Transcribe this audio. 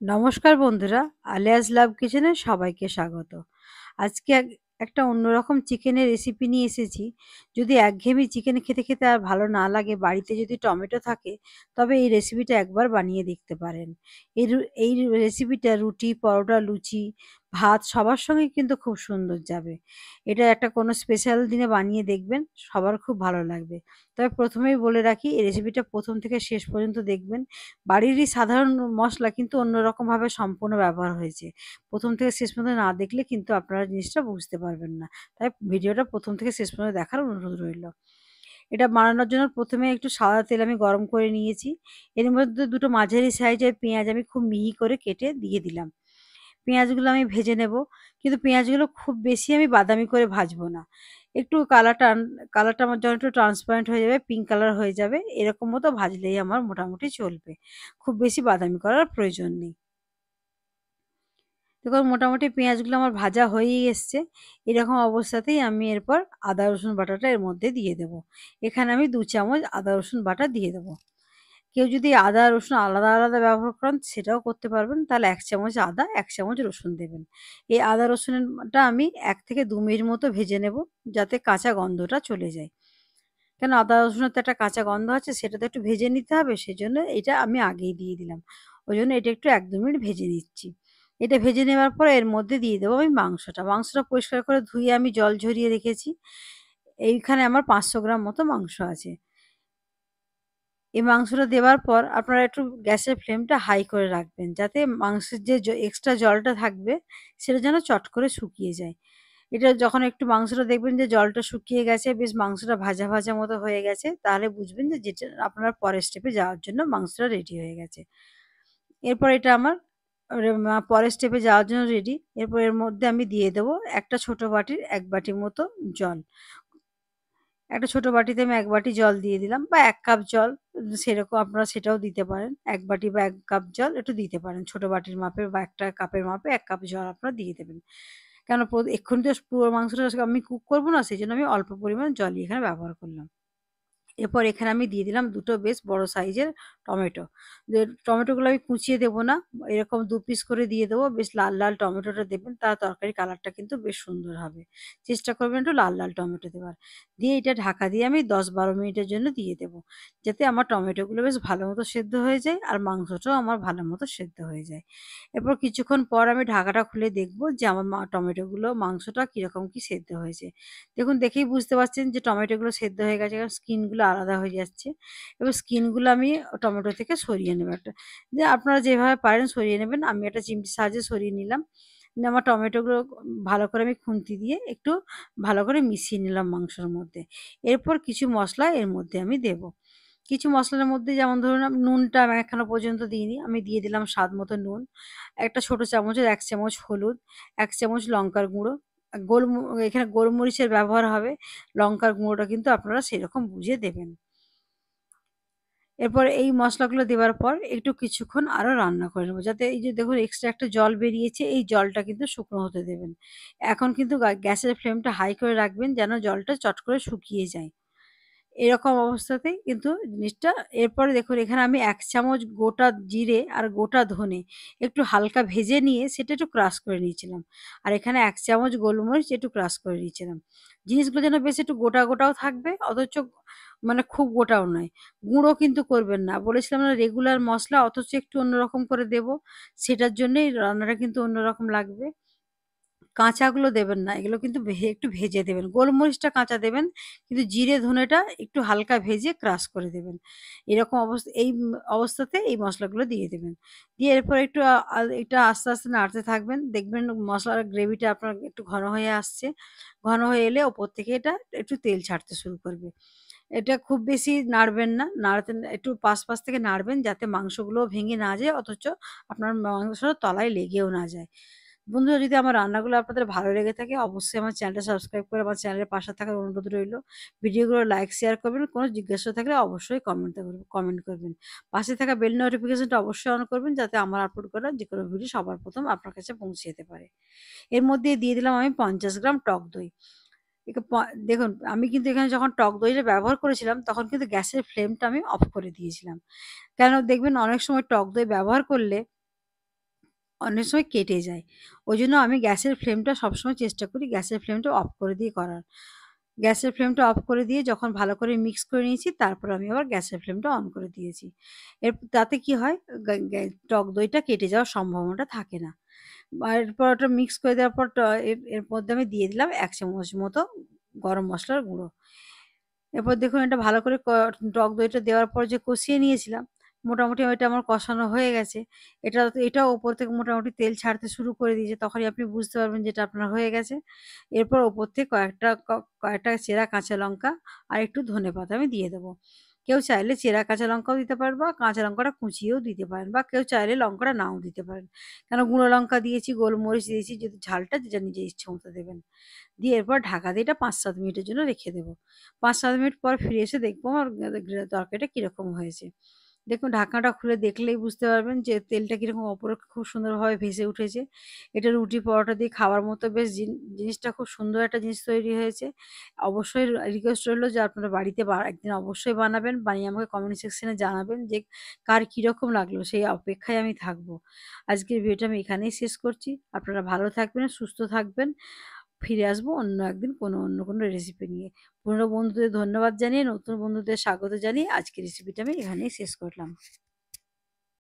নমস্কার বন্ধুরা, আলিয়াস লাভ কিচেনে সবাইকে স্বাগত। আজকে একটা অন্যরকম চিকেনের রেসিপি নিয়ে এসেছি। যদি একঘেয়েমি চিকেন খেতে খেতে আর ভালো না লাগে, বাড়িতে যদি টমেটো থাকে, তবে এই রেসিপিটা একবার বানিয়ে দেখতে পারেন। এই রেসিপিটা রুটি, পরোটা, লুচি, ভাত সবার সঙ্গে কিন্তু খুব সুন্দর যাবে। এটা একটা কোনো স্পেশাল দিনে বানিয়ে দেখবেন, সবার খুব ভালো লাগবে। তবে প্রথমেই বলে রাখি, এই রেসিপিটা প্রথম থেকে শেষ পর্যন্ত দেখবেন। বাড়িরই সাধারণ মসলা কিন্তু অন্যরকমভাবে সম্পূর্ণ ব্যবহার হয়েছে। প্রথম থেকে শেষ পর্যন্ত না দেখলে কিন্তু আপনারা জিনিসটা বুঝতে পারবেন না। তাই ভিডিওটা প্রথম থেকে শেষ পর্যন্ত দেখার অনুরোধ রইল। এটা বানানোর জন্য প্রথমে একটু সাদা তেল আমি গরম করে নিয়েছি। এর মধ্যে দুটো মাঝারি সাইজের পেঁয়াজ আমি খুব মিহি করে কেটে দিয়ে দিলাম। পেঁয়াজগুলো আমি ভেজে নেব। কিন্তু পেঁয়াজগুলো খুব বেশি আমি বাদামি করে ভাজবো না। একটু কালারটা আমার যখন একটু ট্রান্সপারেন্ট হয়ে যাবে, পিঙ্ক কালার হয়ে যাবে, এরকম মতো ভাজলেই আমার মোটামুটি চলবে। খুব বেশি বাদামি করার প্রয়োজন নেই। দেখুন মোটামুটি পেঁয়াজগুলো আমার ভাজা হয়েই এসছে। এরকম অবস্থাতেই আমি এরপর আদা রসুন বাটাটা এর মধ্যে দিয়ে দেব। এখানে আমি ২ চামচ আদা রসুন বাটা দিয়ে দেব। কেউ যদি আদা রসুন আলাদা আলাদা ব্যবহার করেন সেটাও করতে পারবেন। তাহলে ১ চামচ আদা, ১ চামচ রসুন দেবেন। এই আদা রসুনটা আমি ১ থেকে ২ মিনিট মতো ভেজে নেব, যাতে কাঁচা গন্ধটা চলে যায়। কেন আদা রসুনের তো একটা কাঁচা গন্ধ আছে, সেটা তো একটু ভেজে নিতে হবে, সেজন্য এটা আমি আগেই দিয়ে দিলাম। ওইজন্য এটা একটু ১-২ মিনিট ভেজে নিচ্ছি। এটা ভেজে নেওয়ার পরে এর মধ্যে দিয়ে দেবো আমি মাংসটা। মাংসটা পরিষ্কার করে ধুয়ে আমি জল ঝরিয়ে রেখেছি। এইখানে আমার ৫০০ গ্রাম মতো মাংস আছে। এই মাংসটা দেওয়ার পর আপনারা একটু গ্যাসের ফ্লেমটা হাই করে রাখবেন, যাতে মাংসের যে এক্সট্রা জলটা থাকবে সেটা যেন চট করে শুকিয়ে যায়। এটা যখন একটু মাংসটা দেখবেন যে জলটা শুকিয়ে গেছে, বেশ মাংসটা ভাজা ভাজা মতো হয়ে গেছে, তাহলে বুঝবেন যে যেটা আপনার পরের স্টেপে যাওয়ার জন্য মাংসটা রেডি হয়ে গেছে। এরপর এটা আমার পরের স্টেপে যাওয়ার জন্য রেডি। এরপর এর মধ্যে আমি দিয়ে দেবো একটা ছোট বাটির ১ বাটি মতো জল। একটা ছোট বাটিতে আমি ১ বাটি জল দিয়ে দিলাম, বা ১ কাপ জল, সেরকম আপনারা সেটাও দিতে পারেন। ১ বাটি বা ১ কাপ জল একটু দিতে পারেন। ছোট বাটির মাপে বা একটা কাপের মাপে ১ কাপ জল আপনারা দিয়ে দেবেন। কেন এক্ষুনি তো পুরো মাংসটা আমি কুক করব না, সেজন্য আমি অল্প পরিমাণ জলই এখানে ব্যবহার করলাম। এরপর এখানে আমি দিয়ে দিলাম ২ টো বেশ বড় সাইজের টমেটো। টমেটোগুলো আমি কুচিয়ে দেব না। এরকম ২ পিস করে দিয়ে দেবো। বেশ লাল, লাল টমেটোটা দেবেন। তাহলে তরকারির কালারটা কিন্তু বেশ সুন্দর হবে। চেষ্টা করবেন একটু লাল, লাল টমেটো দেওয়ার। দিয়ে এটা ঢাকা দিয়ে আমি ১০-১২ মিনিটের জন্য দিয়ে দেবো। যাতে আমার টমেটোগুলো বেশ ভালো মতো সেদ্ধ হয়ে যায়, আর মাংসটাও আমার ভালো মতো সেদ্ধ হয়ে যায়। এরপর কিছুক্ষণ পর আমি ঢাকাটা খুলে দেখব যে আমার টমেটোগুলো, মাংসটা কিরকম কি সেদ্ধ হয়েছে। দেখুন, দেখেই বুঝতে পারছেন যে টমেটোগুলো সেদ্ধ হয়ে গেছে, কারণ স্কিনগুলো আলাদা হয়ে যাচ্ছে। এবার স্কিনগুলো আমি টমেটো থেকে সরিয়ে নেব একটা। যে আপনারা যেভাবে পারেন সরিয়ে নেবেন। আমি একটা চিমটির সাহায্যে সরিয়ে নিলাম। নিয়ে আমার টমেটোগুলো ভালো করে আমি খুন্তি দিয়ে একটু ভালো করে মিশিয়ে নিলাম মাংসের মধ্যে। এরপর কিছু মসলা এর মধ্যে আমি দেব। কিছু মসলার মধ্যে যেমন ধরুন নুনটা আমি এখনো পর্যন্ত দিইনি। আমি দিয়ে দিলাম স্বাদ মতো নুন। একটা ছোট চামচের ১ চামচ হলুদ, ১ চামচ লঙ্কার গুঁড়ো, এখানে গোলমরিচের ব্যবহার হবে। লঙ্কার গুঁড়োটা কিন্তু আপনারা সেরকম বুঝে দেবেন। এরপর এই মসলাগুলো দেওয়ার পর একটু কিছুক্ষণ আরো রান্না করে নেব। যাতে এই যে দেখুন এক্সট্রা একটা জল বেরিয়েছে, এই জলটা কিন্তু শুকনো হতে দেবেন। এখন কিন্তু গ্যাসের ফ্লেমটা হাই করে রাখবেন, যেন জলটা চট করে শুকিয়ে যায়। এরকম অবস্থাতেই কিন্তু জিনিসটা, এরপরে দেখুন এখানে আমি ১ চামচ গোটা জিরে আর গোটা ধনে একটু হালকা ভেজে নিয়ে সেটা একটু ক্রাশ করে নিয়েছিলাম। আর এখানে ১ চামচ গোলমরিচ একটু ক্রাশ করে নিয়েছিলাম। জিনিসগুলো যেন বেশ একটু গোটা, গোটাও থাকবে, অথচ মানে খুব গোটাও নয়। গুঁড়ো কিন্তু করবেন না। বলেছিলাম না রেগুলার মসলা, অথচ একটু অন্যরকম করে দেব। সেটার জন্যই রান্নাটা কিন্তু অন্যরকম লাগবে। কাঁচাগুলো দেবেন না। এগুলো কিন্তু একটু ভেজে দেবেন। গোলমরিচটা কাঁচা দেবেন, কিন্তু জিরে ধনেটা একটু হালকা ভেজে ক্রাশ করে দেবেন। এরকম অবস্থাতে এই মসলাগুলো দিয়ে দেবেন। দিয়ে এরপর একটু এটা আস্তে, আস্তে নাড়তে থাকবেন। দেখবেন মসলার গ্রেভিটা আপনার একটু ঘন হয়ে আসছে। ঘন হয়ে এলে ওপর থেকে এটা একটু তেল ছাড়তে শুরু করবে। এটা খুব বেশি নাড়বেন না। একটু পাশ, পাশ থেকে নাড়বেন, যাতে মাংসগুলোও ভেঙে না যায়, অথচ আপনার মাংসটা তলায় লেগেও না যায়। বন্ধুরা, যদি আমার রান্নাগুলো আপনাদের ভালো লেগে থাকে, অবশ্যই আমার চ্যানেলটা সাবস্ক্রাইব করে আমার চ্যানেলের পাশে থাকার অনুরোধ রইলো। ভিডিওগুলো লাইক, শেয়ার করবেন। কোনো জিজ্ঞাসা থাকলে অবশ্যই কমেন্ট করবেন। পাশে থাকা বেল নোটিফিকেশনটা অবশ্যই অন করবেন, যাতে আমার আপলোড করা যেকোনো ভিডিও সবার প্রথম আপনার কাছে পৌঁছে যেতে পারে। এর মধ্যে দিয়ে দিলাম আমি ৫০ গ্রাম টক দই। একে প দেখুন, আমি কিন্তু এখানে যখন টক দইটা ব্যবহার করেছিলাম, তখন কিন্তু গ্যাসের ফ্লেমটা আমি অফ করে দিয়েছিলাম। কেন দেখবেন অনেক সময় টক দই ব্যবহার করলে অনেক সময় কেটে যায়। ওইজন্য আমি গ্যাসের ফ্লেমটা সবসময় চেষ্টা করি গ্যাসের ফ্লেমটা অফ করে দিয়ে করার। গ্যাসের ফ্লেমটা অফ করে দিয়ে যখন ভালো করে মিক্স করে নিয়েছি, তারপর আমি আবার গ্যাসের ফ্লেমটা অন করে দিয়েছি। তাতে কি হয়, গা গ্যা টক দইটা কেটে যাওয়ার সম্ভাবনাটা থাকে না। এরপর ওটা মিক্স করে দেওয়ার পর এর মধ্যে আমি দিয়ে দিলাম ১ চামচ মতো গরম মসলার গুঁড়ো। এরপর দেখুন এটা ভালো করে টক দইটা দেওয়ার পর যে কষিয়ে নিয়েছিলাম, মোটামুটি ওইটা আমার কষানো হয়ে গেছে। এটাও ওপর থেকে মোটামুটি তেল ছাড়তে শুরু করে দিয়েছে। তখনই আপনি বুঝতে পারবেন যে এটা আপনার হয়ে গেছে। এরপর ওপর থেকে কয়েকটা চেরা কাঁচা লঙ্কা আর একটু ধনেপাতা আমি দিয়ে দেবো। কেউ চাইলে চেরা কাঁচা লঙ্কাও দিতে পারেন বা কাঁচা লঙ্কাটা কুচিয়েও দিতে পারেন বা কেউ চাইলে লঙ্কাটা নাও দিতে পারেন। কেন গুঁড়ো লঙ্কা দিয়েছি, গোলমরিচ দিয়েছি, যদি ঝালটা যেটা নিজের ইচ্ছে মতো দেবেন। দিয়ে এরপর ঢাকা দিয়ে এটা ৫-৭ মিনিটের জন্য রেখে দেবো। ৫-৭ মিনিট পর ফিরে এসে দেখবো আমার তরকারিটা কিরকম হয়েছে। দেখুন ঢাকনাটা খুলে দেখলেই বুঝতে পারবেন যে তেলটা কিরকম ওপরে খুব সুন্দরভাবে ভেসে উঠেছে। এটা রুটি পরোটা দিয়ে খাওয়ার মতো বেশ জিনিসটা খুব সুন্দর একটা জিনিস তৈরি হয়েছে। অবশ্যই রিকোয়েস্ট রইলো যে আপনারা বাড়িতে একদিন অবশ্যই বানাবেন। বানিয়ে আমাকে কমেন্ট সেকশনে জানাবেন যে কার কিরকম লাগলো, সেই অপেক্ষায় আমি থাকবো। আজকের ভিডিওটা আমি এখানেই শেষ করছি। আপনারা ভালো থাকবেন, সুস্থ থাকবেন। ফিরে আসবো অন্য একদিন অন্য কোনো রেসিপি নিয়ে। পুরনো বন্ধুদের ধন্যবাদ জানিয়ে, নতুন বন্ধুদের স্বাগত জানিয়ে আজকের রেসিপিটা আমি এখানেই শেষ করলাম।